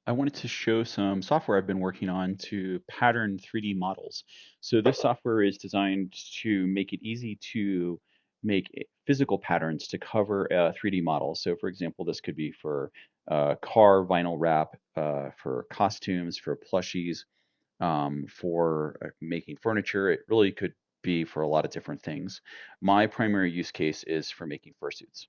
I wanted to show some software I've been working on to pattern 3D models. So this software is designed to make it easy to make physical patterns to cover a 3D model. So for example, this could be for car vinyl wrap, for costumes, for plushies, for making furniture. It really could be for a lot of different things. My primary use case is for making fursuits.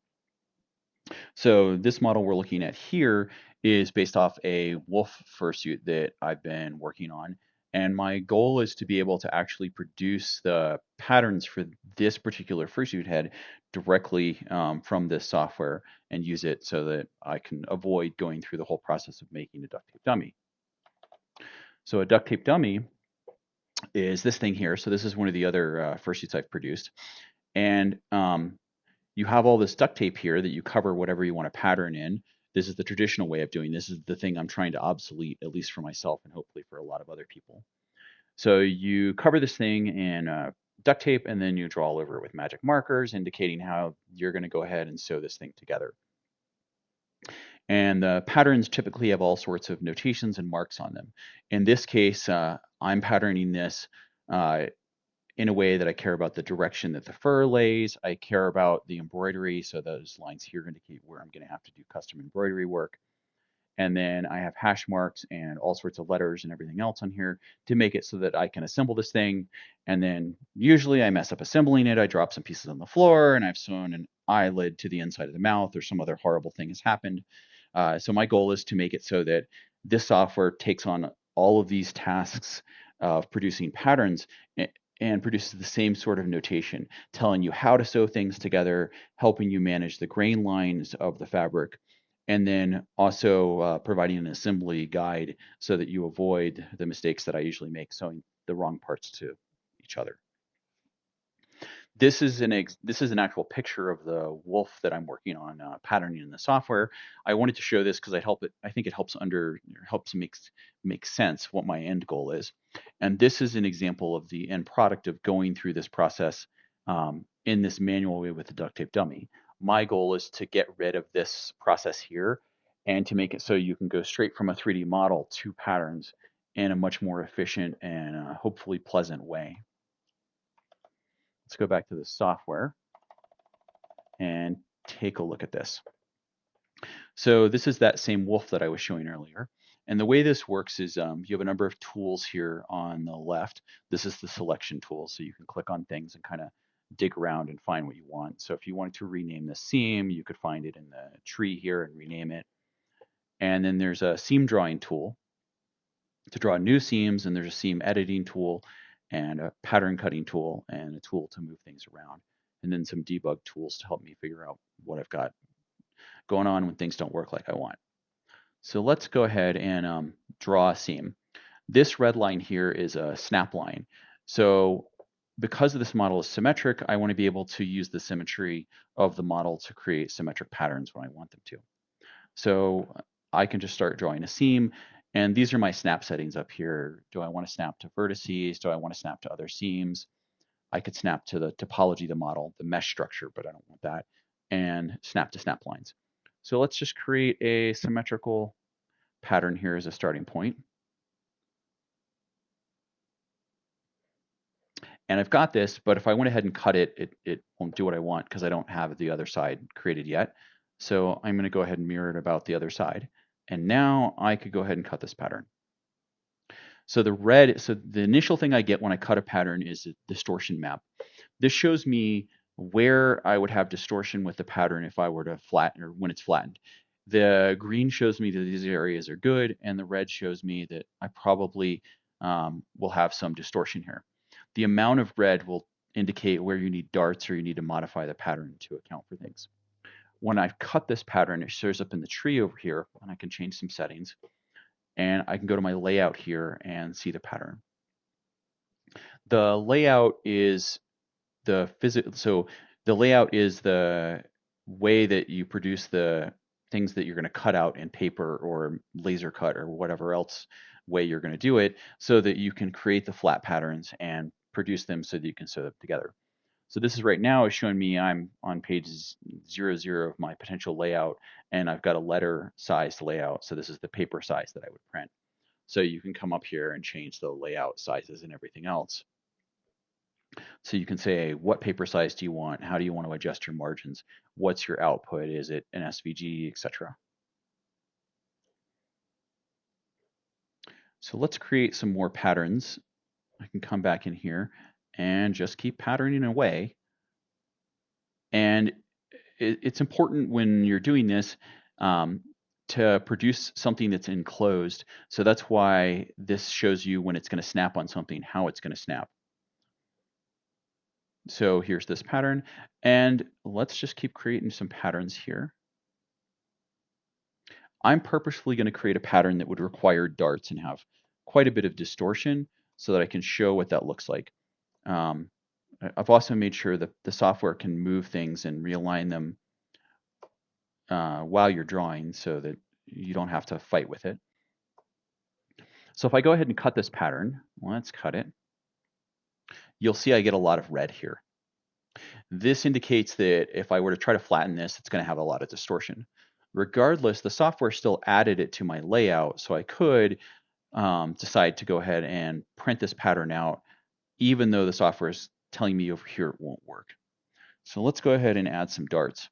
So this model we're looking at here is based off a wolf fursuit that I've been working on. And my goal is to be able to actually produce the patterns for this particular fursuit head directly from this software and use it so that I can avoid going through the whole process of making a duct tape dummy. So a duct tape dummy is this thing here. So this is one of the other fursuits I've produced. And you have all this duct tape here that you cover whatever you want to pattern in. This is the traditional way of doing this. Is the thing I'm trying to obsolete, at least for myself and hopefully for a lot of other people. So you cover this thing in duct tape and then you draw all over it with magic markers, indicating how you're going to go ahead and sew this thing together. And the patterns typically have all sorts of notations and marks on them. In this case, I'm patterning this uh, in a way that I care about the direction that the fur lays. I care about the embroidery, so those lines here indicate where I'm going to have to do custom embroidery work. And then I have hash marks and all sorts of letters and everything else on here to make it so that I can assemble this thing. And then usually I mess up assembling it. I drop some pieces on the floor and I've sewn an eyelid to the inside of the mouth or some other horrible thing has happened. So my goal is to make it so that this software takes on all of these tasks of producing patterns and produces the same sort of notation, telling you how to sew things together, helping you manage the grain lines of the fabric, and then also providing an assembly guide so that you avoid the mistakes that I usually make sewing the wrong parts to each other. This is an actual picture of the wolf that I'm working on patterning in the software. I wanted to show this because I think it helps make sense what my end goal is. And this is an example of the end product of going through this process in this manual way with the duct tape dummy. My goal is to get rid of this process here and to make it so you can go straight from a 3D model to patterns in a much more efficient and hopefully pleasant way. Let's go back to the software and take a look at this. So this is that same wolf that I was showing earlier. And the way this works is you have a number of tools here on the left. This is the selection tool, so you can click on things and kind of dig around and find what you want. So if you wanted to rename the seam, you could find it in the tree here and rename it. And then there's a seam drawing tool to draw new seams, and there's a seam editing tool and a pattern cutting tool and a tool to move things around. And then some debug tools to help me figure out what I've got going on when things don't work like I want. So let's go ahead and draw a seam. This red line here is a snap line. So because this model is symmetric, I want to be able to use the symmetry of the model to create symmetric patterns when I want them to. So I can just start drawing a seam, and these are my snap settings up here. Do I want to snap to vertices? Do I want to snap to other seams? I could snap to the topology of the model, the mesh structure, but I don't want that, and snap to snap lines. So let's just create a symmetrical pattern here as a starting point. And I've got this, but if I went ahead and cut it, it won't do what I want because I don't have the other side created yet. So I'm going to go ahead and mirror it about the other side. And now I could go ahead and cut this pattern. So the initial thing I get when I cut a pattern is a distortion map. This shows me where I would have distortion with the pattern if I were to flatten or when it's flattened. The green shows me that these areas are good, and the red shows me that I probably will have some distortion here. The amount of red will indicate where you need darts or you need to modify the pattern to account for things. When I cut this pattern, it shows up in the tree over here, and I can change some settings. And I can go to my layout here and see the pattern. The layout is so the layout is the way that you produce the things that you're going to cut out in paper or laser cut or whatever else way you're going to do it so that you can create the flat patterns and produce them so that you can sew them together. So this is right now is showing me I'm on page 00 of my potential layout, and I've got a letter sized layout. So this is the paper size that I would print. So you can come up here and change the layout sizes and everything else. So you can say, what paper size do you want? How do you want to adjust your margins? What's your output? Is it an SVG, etc.? So let's create some more patterns. I can come back in here and just keep patterning away. And it's important when you're doing this to produce something that's enclosed. So that's why this shows you when it's going to snap on something, how it's going to snap. So here's this pattern, and let's just keep creating some patterns here. I'm purposefully going to create a pattern that would require darts and have quite a bit of distortion so that I can show what that looks like. I've also made sure that the software can move things and realign them while you're drawing so that you don't have to fight with it. So if I go ahead and cut this pattern, let's cut it, you'll see I get a lot of red here. This indicates that if I were to try to flatten this, it's going to have a lot of distortion. Regardless, the software still added it to my layout, so I could decide to go ahead and print this pattern out, even though the software is telling me over here it won't work. So let's go ahead and add some darts.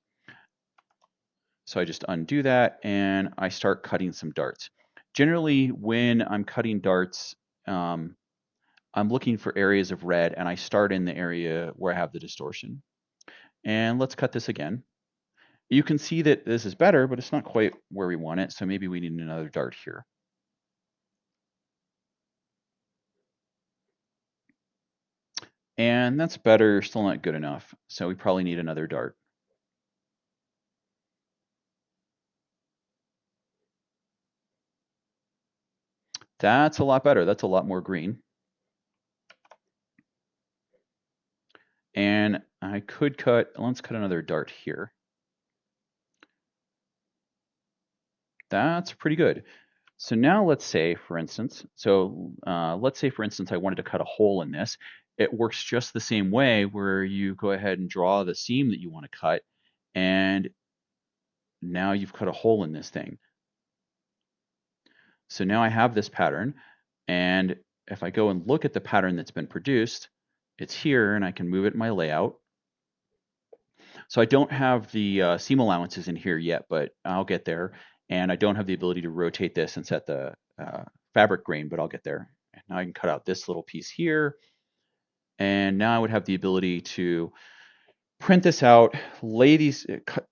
So I just undo that and I start cutting some darts. Generally, when I'm cutting darts, I'm looking for areas of red, and I start in the area where I have the distortion. And let's cut this again. You can see that this is better, but it's not quite where we want it, so maybe we need another dart here. And that's better, still not good enough, so we probably need another dart. That's a lot better, that's a lot more green. And I could cut, let's cut another dart here. That's pretty good. So now let's say, for instance, I wanted to cut a hole in this. It works just the same way where you go ahead and draw the seam that you want to cut, and now you've cut a hole in this thing. So now I have this pattern, and if I go and look at the pattern that's been produced, it's here, and I can move it in my layout. So I don't have the seam allowances in here yet, but I'll get there. And I don't have the ability to rotate this and set the fabric grain, but I'll get there. And now I can cut out this little piece here. And now I would have the ability to print this out, lay these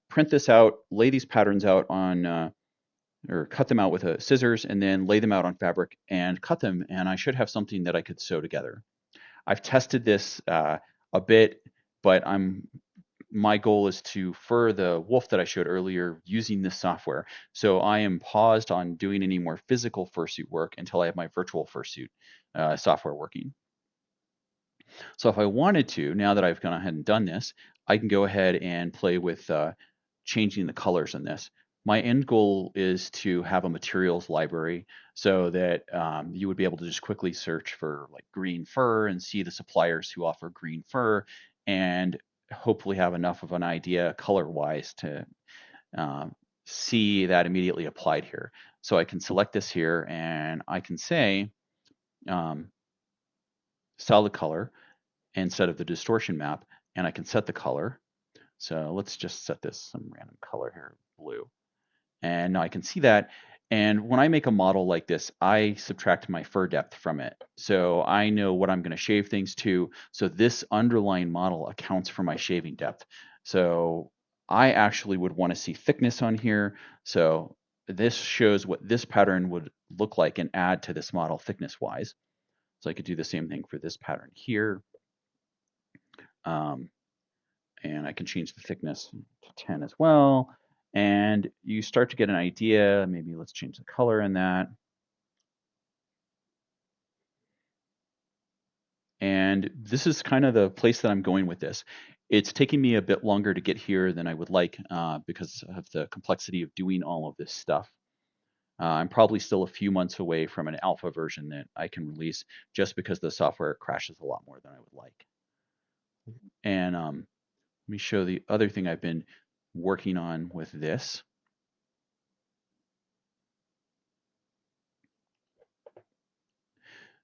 patterns out on, or cut them out with scissors, and then lay them out on fabric and cut them. And I should have something that I could sew together. I've tested this a bit, but my goal is to fur the wolf that I showed earlier using this software. So I am paused on doing any more physical fursuit work until I have my virtual fursuit software working. So if I wanted to, now that I've gone ahead and done this, I can go ahead and play with changing the colors in this. My end goal is to have a materials library so that you would be able to just quickly search for like green fur and see the suppliers who offer green fur, and hopefully have enough of an idea color-wise to see that immediately applied here. So I can select this here and I can say solid color instead of the distortion map, and I can set the color. So let's just set this some random color here, blue. And now I can see that. And when I make a model like this, I subtract my fur depth from it. So I know what I'm going to shave things to. So this underlying model accounts for my shaving depth. So I actually would want to see thickness on here. So this shows what this pattern would look like and add to this model thickness wise. So I could do the same thing for this pattern here. And I can change the thickness to 10 as well. And you start to get an idea. Maybe let's change the color in that. And this is kind of the place that I'm going with this. It's taking me a bit longer to get here than I would like because of the complexity of doing all of this stuff. I'm probably still a few months away from an alpha version that I can release just because the software crashes a lot more than I would like. And let me show the other thing I've been working on with this.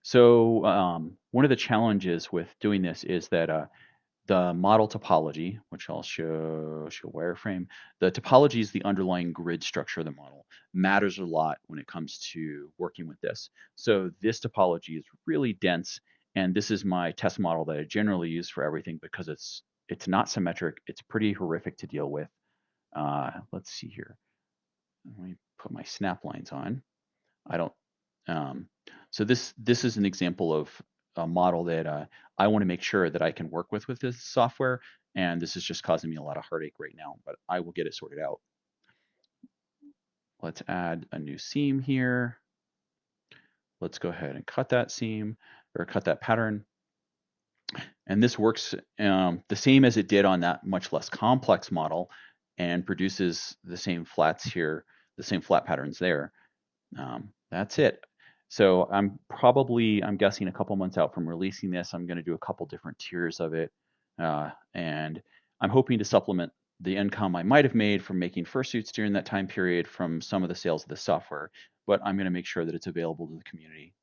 So one of the challenges with doing this is that the model topology, which I'll show wireframe, the topology is the underlying grid structure of the model, matters a lot when it comes to working with this. So this topology is really dense, and this is my test model that I generally use for everything because it's not symmetric. It's pretty horrific to deal with. Let's see here. Let me put my snap lines on. I don't. Um, so this is an example of a model that I want to make sure that I can work with this software, and this is just causing me a lot of heartache right now. But I will get it sorted out. Let's add a new seam here. Let's go ahead and cut that seam or cut that pattern. And this works the same as it did on that much less complex model and produces the same flats here, the same flat patterns there. That's it. So I'm guessing a couple months out from releasing this, I'm going to do a couple different tiers of it. And I'm hoping to supplement the income I might have made from making fursuits during that time period from some of the sales of the software, but I'm going to make sure that it's available to the community